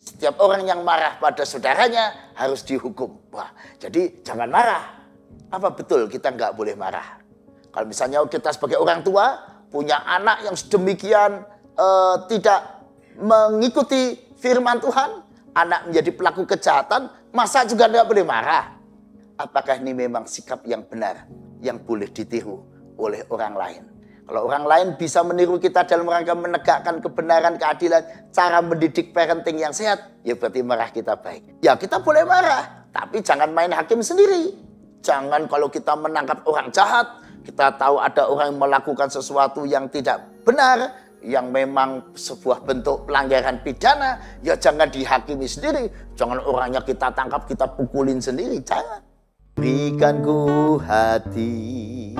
Setiap orang yang marah pada saudaranya harus dihukum. Wah, jadi jangan marah. Apa betul kita nggak boleh marah? Kalau misalnya kita sebagai orang tua punya anak yang sedemikian tidak mengikuti firman Tuhan, anak menjadi pelaku kejahatan, masa juga nggak boleh marah? Apakah ini memang sikap yang benar yang boleh ditiru oleh orang lain? Kalau orang lain bisa meniru kita dalam rangka menegakkan kebenaran, keadilan, cara mendidik parenting yang sehat, ya berarti marah kita baik. Ya kita boleh marah, tapi jangan main hakim sendiri. Jangan kalau kita menangkap orang jahat, kita tahu ada orang yang melakukan sesuatu yang tidak benar, yang memang sebuah bentuk pelanggaran pidana, ya jangan dihakimi sendiri. Jangan orangnya kita tangkap, kita pukulin sendiri, jangan. Berikan ku hati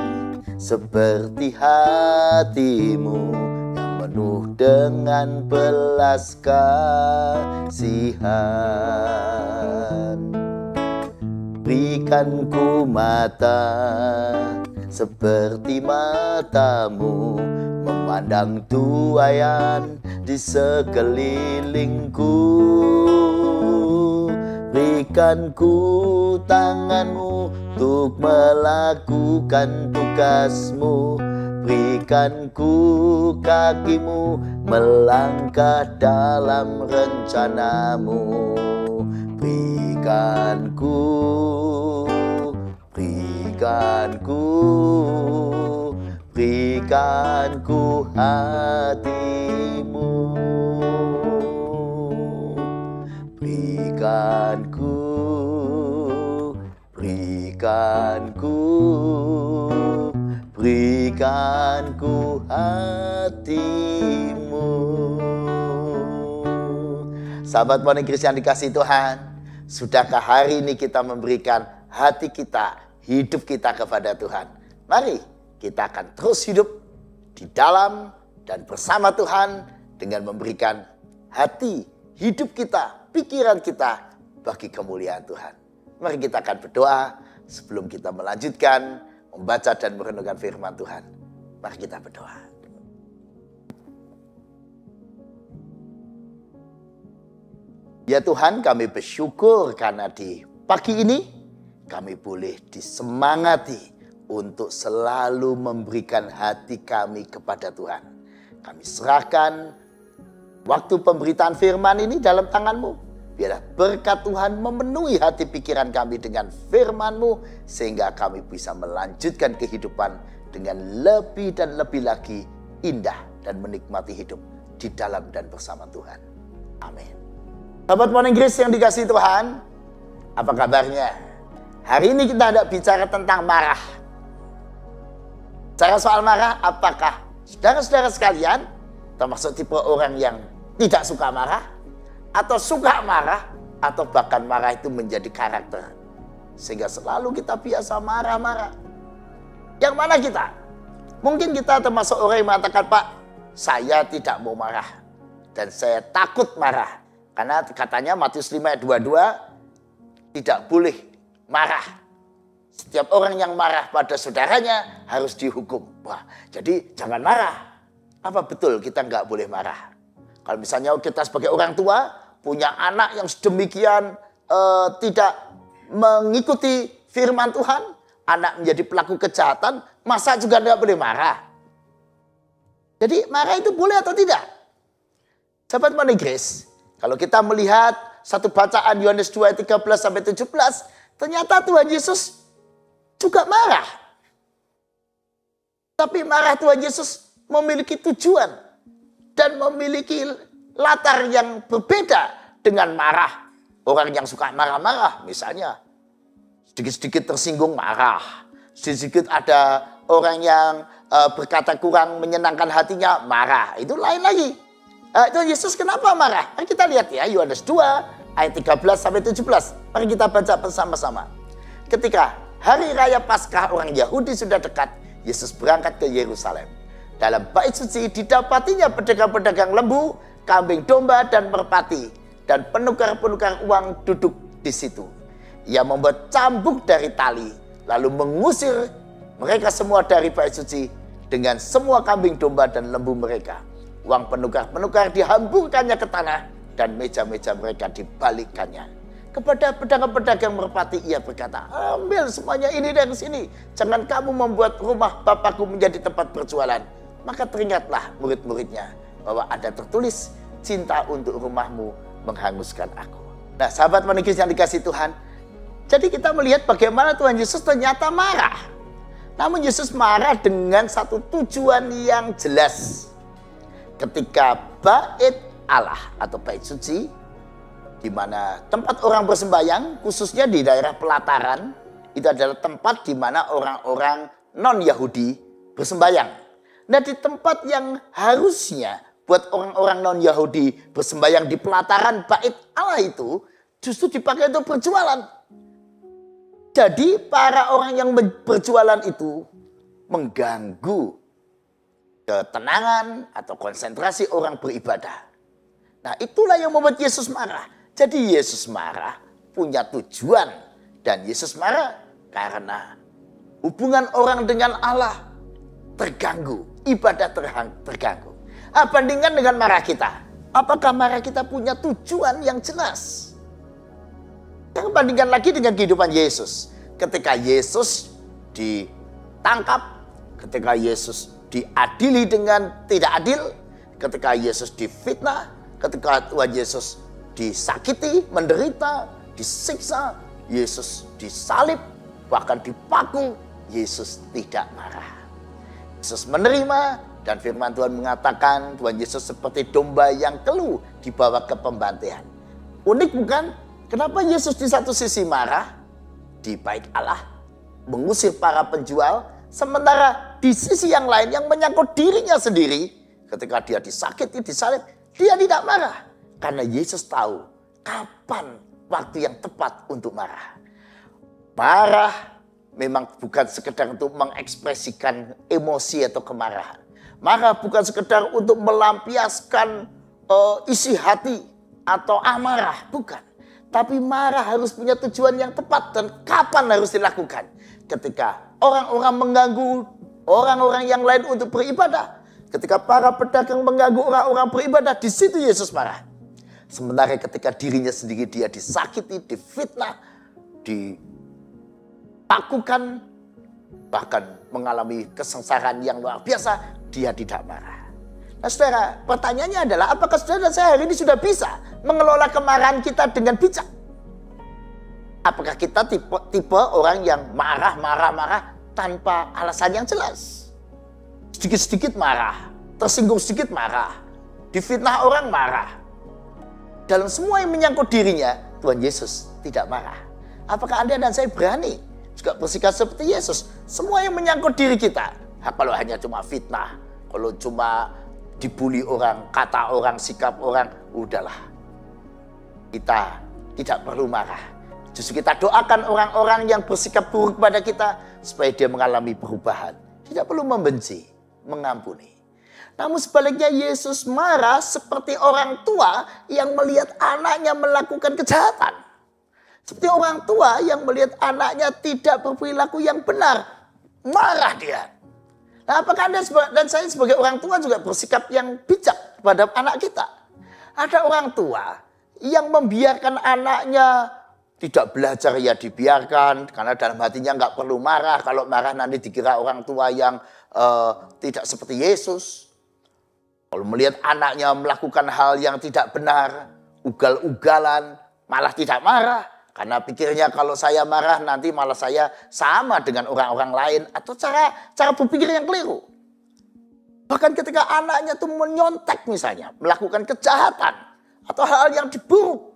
seperti hatimu yang penuh dengan belas kasihan. Berikan ku mata seperti matamu memandang tuaian di sekelilingku. Berikan ku tanganmu untuk melakukan tugasmu. Berikan ku kakimu melangkah dalam rencanamu. Berikan ku hatimu. Berikan ku hatimu. Sahabat Morning Christ yang dikasihi Tuhan, sudahkah hari ini kita memberikan hati kita, hidup kita kepada Tuhan? Mari kita akan terus hidup di dalam dan bersama Tuhan dengan memberikan hati, hidup kita, pikiran kita bagi kemuliaan Tuhan. Mari kita akan berdoa sebelum kita melanjutkan membaca dan merenungkan firman Tuhan. Mari kita berdoa. Ya Tuhan, kami bersyukur karena di pagi ini kami boleh disemangati untuk selalu memberikan hati kami kepada Tuhan. Kami serahkan waktu pemberitaan firman ini dalam tangan-Mu. Biarlah berkat Tuhan memenuhi hati pikiran kami dengan firman-Mu, sehingga kami bisa melanjutkan kehidupan dengan lebih dan lebih lagi indah dan menikmati hidup di dalam dan bersama Tuhan. Amin. Sahabat Morning Grace yang dikasihi Tuhan, apa kabarnya? Hari ini kita hendak bicara tentang marah. Bicara soal marah, apakah saudara-saudara sekalian termasuk tipe orang yang tidak suka marah, atau suka marah, atau bahkan marah itu menjadi karakter, sehingga selalu kita biasa marah-marah? Yang mana kita? Mungkin kita termasuk orang yang mengatakan, Pak, saya tidak mau marah dan saya takut marah. Karena katanya Matius 5 ayat 22 tidak boleh marah. Setiap orang yang marah pada saudaranya harus dihukum. Wah, jadi jangan marah. Apa betul kita nggak boleh marah? Kalau misalnya kita sebagai orang tua punya anak yang sedemikian tidak mengikuti firman Tuhan, anak menjadi pelaku kejahatan, masa juga nggak boleh marah? Jadi marah itu boleh atau tidak? Sahabat Morning Grace, kalau kita melihat satu bacaan Yohanes 2 ayat 13-17, ternyata Tuhan Yesus juga marah. Tapi marah Tuhan Yesus memiliki tujuan dan memiliki latar yang berbeda dengan marah orang yang suka marah-marah. Misalnya sedikit-sedikit tersinggung marah, sedikit ada orang yang berkata kurang menyenangkan hatinya marah, itu lain lagi. Tuhan Yesus kenapa marah? Mari kita lihat ya, Yohanes 2 ayat 13-17. Mari kita baca bersama-sama. Ketika hari raya Paskah orang Yahudi sudah dekat, Yesus berangkat ke Yerusalem. Dalam bait suci didapatinya pedagang-pedagang lembu, kambing domba dan merpati, dan penukar-penukar uang duduk di situ. Ia membuat cambuk dari tali, lalu mengusir mereka semua dari bait suci dengan semua kambing domba dan lembu mereka. Uang penukar-penukar dihamburkannya ke tanah dan meja-meja mereka dibalikkannya. Kepada pedagang-pedagang merpati ia berkata, ambil semuanya ini dari sini. Jangan kamu membuat rumah Bapakku menjadi tempat berjualan. Maka teringatlah murid-muridnya bahwa ada tertulis, cinta untuk rumahmu menghanguskan aku. Nah sahabat manigis yang dikasihi Tuhan, jadi kita melihat bagaimana Tuhan Yesus ternyata marah. Namun Yesus marah dengan satu tujuan yang jelas. Ketika bait Allah atau bait suci, di mana tempat orang bersembayang, khususnya di daerah pelataran, itu adalah tempat di mana orang-orang non-Yahudi bersembayang. Nah di tempat yang harusnya buat orang-orang non-Yahudi bersembayang di pelataran bait Allah itu, justru dipakai untuk berjualan. Jadi para orang yang berjualan itu mengganggu ketenangan atau konsentrasi orang beribadah. Nah itulah yang membuat Yesus marah. Jadi Yesus marah punya tujuan. Dan Yesus marah karena hubungan orang dengan Allah terganggu. Ibadah terganggu. Bandingkan dengan marah kita. Apakah marah kita punya tujuan yang jelas? Kita bandingkan lagi dengan kehidupan Yesus. Ketika Yesus ditangkap, ketika Yesus diadili dengan tidak adil, ketika Yesus difitnah, ketika Tuhan Yesus disakiti, menderita, disiksa, Yesus disalib, bahkan dipaku, Yesus tidak marah. Yesus menerima, dan firman Tuhan mengatakan Tuhan Yesus seperti domba yang keluh dibawa ke pembantaian. Unik bukan? Kenapa Yesus di satu sisi marah di bait Allah, mengusir para penjual, sementara di sisi yang lain yang menyangkut dirinya sendiri, ketika dia disakiti, disalib, dia tidak marah. Karena Yesus tahu kapan waktu yang tepat untuk marah. Marah memang bukan sekedar untuk mengekspresikan emosi atau kemarahan. Marah bukan sekedar untuk melampiaskan isi hati atau amarah, bukan. Tapi marah harus punya tujuan yang tepat dan kapan harus dilakukan. Ketika orang-orang mengganggu orang-orang yang lain untuk beribadah. Ketika para pedagang mengganggu orang-orang beribadah, di situ Yesus marah. Sementara ketika dirinya sendiri dia disakiti, difitnah, dipakukan, bahkan mengalami kesengsaraan yang luar biasa, dia tidak marah. Nah saudara, pertanyaannya adalah apakah saudara dan saya hari ini sudah bisa mengelola kemarahan kita dengan bijak? Apakah kita tipe orang yang marah tanpa alasan yang jelas? Sedikit-sedikit marah, tersinggung sedikit marah, difitnah orang marah. Dalam semua yang menyangkut dirinya, Tuhan Yesus tidak marah. Apakah Anda dan saya berani juga bersikap seperti Yesus? Semua yang menyangkut diri kita, kalau hanya cuma fitnah, kalau cuma dibully orang, kata orang, sikap orang, udahlah. Kita tidak perlu marah. Justru kita doakan orang-orang yang bersikap buruk pada kita supaya dia mengalami perubahan. Tidak perlu membenci, mengampuni. Namun sebaliknya Yesus marah seperti orang tua yang melihat anaknya melakukan kejahatan. Seperti orang tua yang melihat anaknya tidak berperilaku yang benar. Marah dia. Nah, apakah Anda dan saya sebagai orang tua juga bersikap yang bijak kepada anak kita? Ada orang tua yang membiarkan anaknya tidak belajar, ya dibiarkan. Karena dalam hatinya nggak perlu marah. Kalau marah nanti dikira orang tua yang tidak seperti Yesus. Kalau melihat anaknya melakukan hal yang tidak benar, ugal-ugalan, malah tidak marah. Karena pikirnya kalau saya marah nanti malah saya sama dengan orang-orang lain. Atau cara berpikir yang keliru. Bahkan ketika anaknya itu menyontek misalnya, melakukan kejahatan. Atau hal yang buruk,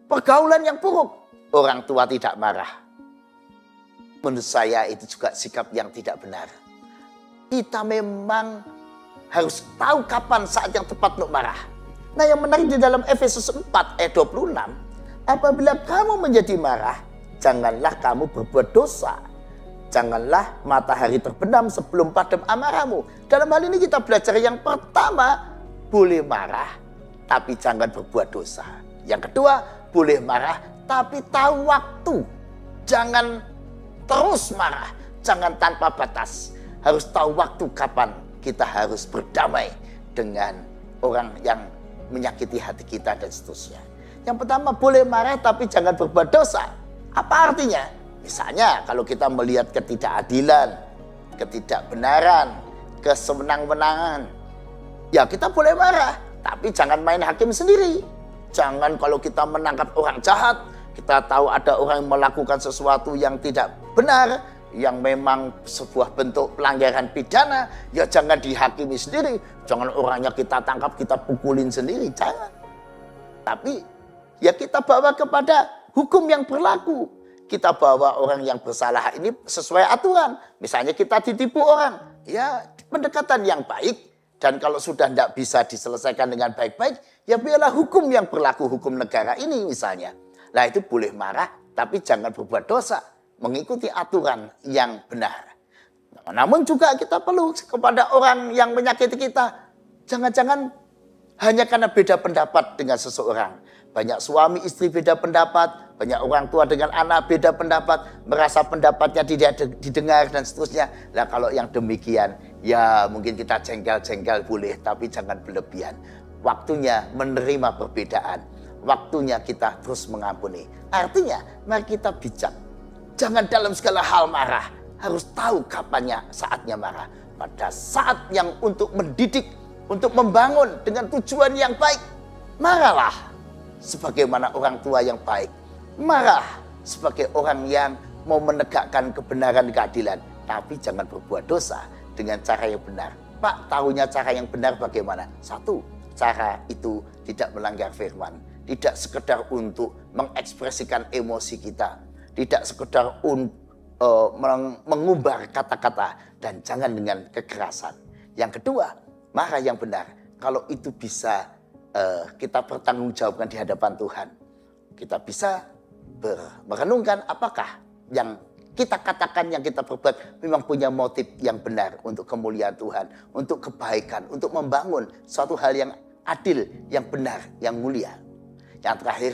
pergaulan yang buruk. Orang tua tidak marah. Menurut saya itu juga sikap yang tidak benar. Kita memang harus tahu kapan saat yang tepat untuk marah. Nah yang menarik di dalam Efesus 4 ayat 26. Apabila kamu menjadi marah, janganlah kamu berbuat dosa. Janganlah matahari terbenam sebelum padam amarahmu. Dalam hal ini kita belajar yang pertama, boleh marah tapi jangan berbuat dosa. Yang kedua, boleh marah tapi tahu waktu. Jangan terus marah, jangan tanpa batas. Harus tahu waktu kapan kita harus berdamai dengan orang yang menyakiti hati kita dan seterusnya. Yang pertama, boleh marah tapi jangan berbuat dosa. Apa artinya? Misalnya kalau kita melihat ketidakadilan, ketidakbenaran, kesewenang-wenangan, ya kita boleh marah, tapi jangan main hakim sendiri. Jangan kalau kita menangkap orang jahat, kita tahu ada orang yang melakukan sesuatu yang tidak benar, yang memang sebuah bentuk pelanggaran pidana, ya jangan dihakimi sendiri. Jangan orangnya kita tangkap, kita pukulin sendiri, jangan. Tapi ya kita bawa kepada hukum yang berlaku. Kita bawa orang yang bersalah ini sesuai aturan. Misalnya kita ditipu orang, ya pendekatan yang baik. Dan kalau sudah tidak bisa diselesaikan dengan baik-baik, ya biarlah hukum yang berlaku, hukum negara ini misalnya. Nah itu boleh marah, tapi jangan berbuat dosa. Mengikuti aturan yang benar. Namun juga kita perlu kepada orang yang menyakiti kita. Jangan-jangan hanya karena beda pendapat dengan seseorang. Banyak suami istri beda pendapat, banyak orang tua dengan anak beda pendapat, merasa pendapatnya tidak didengar dan seterusnya. Nah kalau yang demikian, ya mungkin kita jengkel-jengkel boleh, tapi jangan berlebihan. Waktunya menerima perbedaan, waktunya kita terus mengampuni. Artinya, mari kita bijak. Jangan dalam segala hal marah, harus tahu kapannya saatnya marah. Pada saat yang untuk mendidik, untuk membangun dengan tujuan yang baik, marahlah. Sebagaimana orang tua yang baik, marah sebagai orang yang mau menegakkan kebenaran keadilan, tapi jangan berbuat dosa dengan cara yang benar. Pak, tahunya cara yang benar bagaimana? Satu, cara itu tidak melanggar firman, tidak sekedar untuk mengekspresikan emosi kita, tidak sekedar mengumbar kata-kata, dan jangan dengan kekerasan. Yang kedua, marah yang benar. Kalau itu bisa kita pertanggungjawabkan di hadapan Tuhan, kita bisa merenungkan apakah yang kita katakan, yang kita perbuat memang punya motif yang benar untuk kemuliaan Tuhan, untuk kebaikan, untuk membangun suatu hal yang adil, yang benar, yang mulia. Yang terakhir,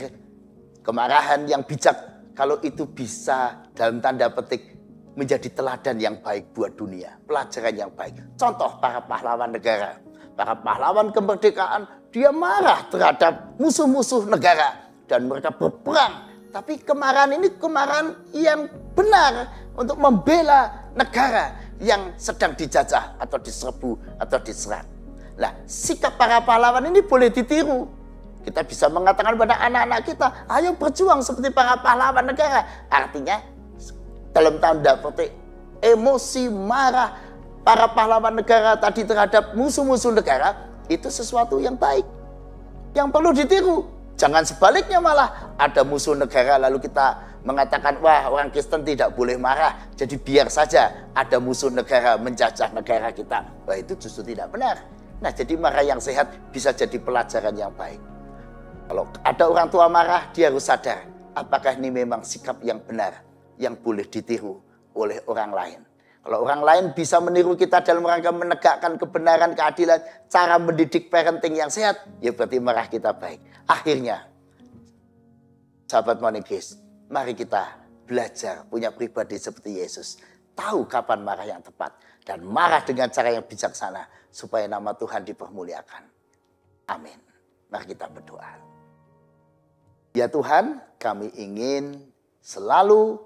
kemarahan yang bijak, kalau itu bisa dalam tanda petik menjadi teladan yang baik buat dunia, pelajaran yang baik. Contoh para pahlawan negara, para pahlawan kemerdekaan, dia marah terhadap musuh-musuh negara dan mereka berperang. Tapi kemarahan ini kemarahan yang benar untuk membela negara yang sedang dijajah atau diserbu atau diserang. Nah, sikap para pahlawan ini boleh ditiru. Kita bisa mengatakan pada anak-anak kita, ayo berjuang seperti para pahlawan negara. Artinya, dalam tanda petik, emosi marah para pahlawan negara tadi terhadap musuh-musuh negara, itu sesuatu yang baik, yang perlu ditiru. Jangan sebaliknya malah ada musuh negara lalu kita mengatakan, wah orang Kristen tidak boleh marah, jadi biar saja ada musuh negara menjajah negara kita. Wah itu justru tidak benar. Nah jadi marah yang sehat bisa jadi pelajaran yang baik. Kalau ada orang tua marah, dia harus sadar apakah ini memang sikap yang benar, yang boleh ditiru oleh orang lain. Kalau orang lain bisa meniru kita dalam rangka menegakkan kebenaran, keadilan, cara mendidik parenting yang sehat, ya berarti marah kita baik. Akhirnya, sahabat Monikis, mari kita belajar punya pribadi seperti Yesus. Tahu kapan marah yang tepat dan marah dengan cara yang bijaksana supaya nama Tuhan dipermuliakan. Amin. Mari kita berdoa. Ya Tuhan, kami ingin selalu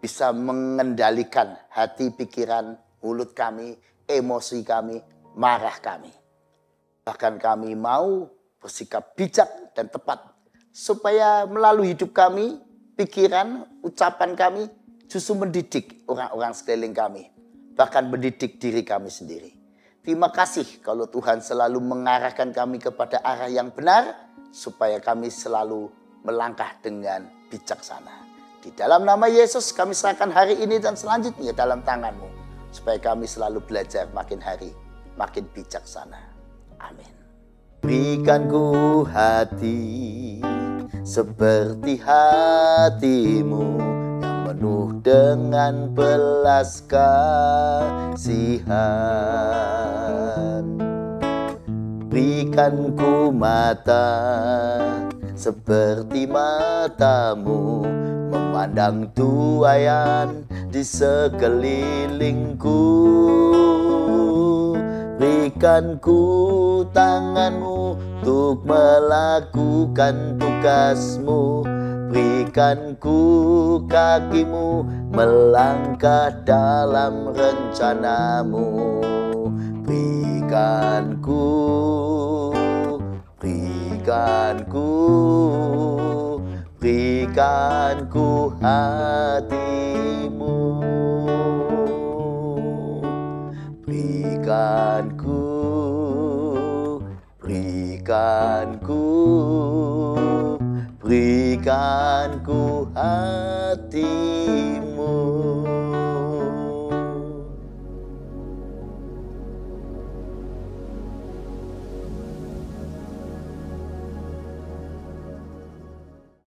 bisa mengendalikan hati, pikiran, mulut kami, emosi kami, marah kami. Bahkan kami mau bersikap bijak dan tepat supaya melalui hidup kami, pikiran, ucapan kami justru mendidik orang-orang sekeliling kami. Bahkan mendidik diri kami sendiri. Terima kasih kalau Tuhan selalu mengarahkan kami kepada arah yang benar supaya kami selalu melangkah dengan bijaksana. Di dalam nama Yesus kami serahkan hari ini dan selanjutnya dalam tangan-Mu. Supaya kami selalu belajar makin hari, makin bijaksana. Amin. Berikan ku hati seperti hati-Mu yang penuh dengan belas kasihan. Berikan ku mata seperti mata-Mu memandang tuaian di sekelilingku. Berikanku tanganmu untuk melakukan tugasmu. Berikanku kakimu melangkah dalam rencanamu. Berikanku, berikanku, berikanku hatimu. Berikanku, berikanku, berikanku hatimu.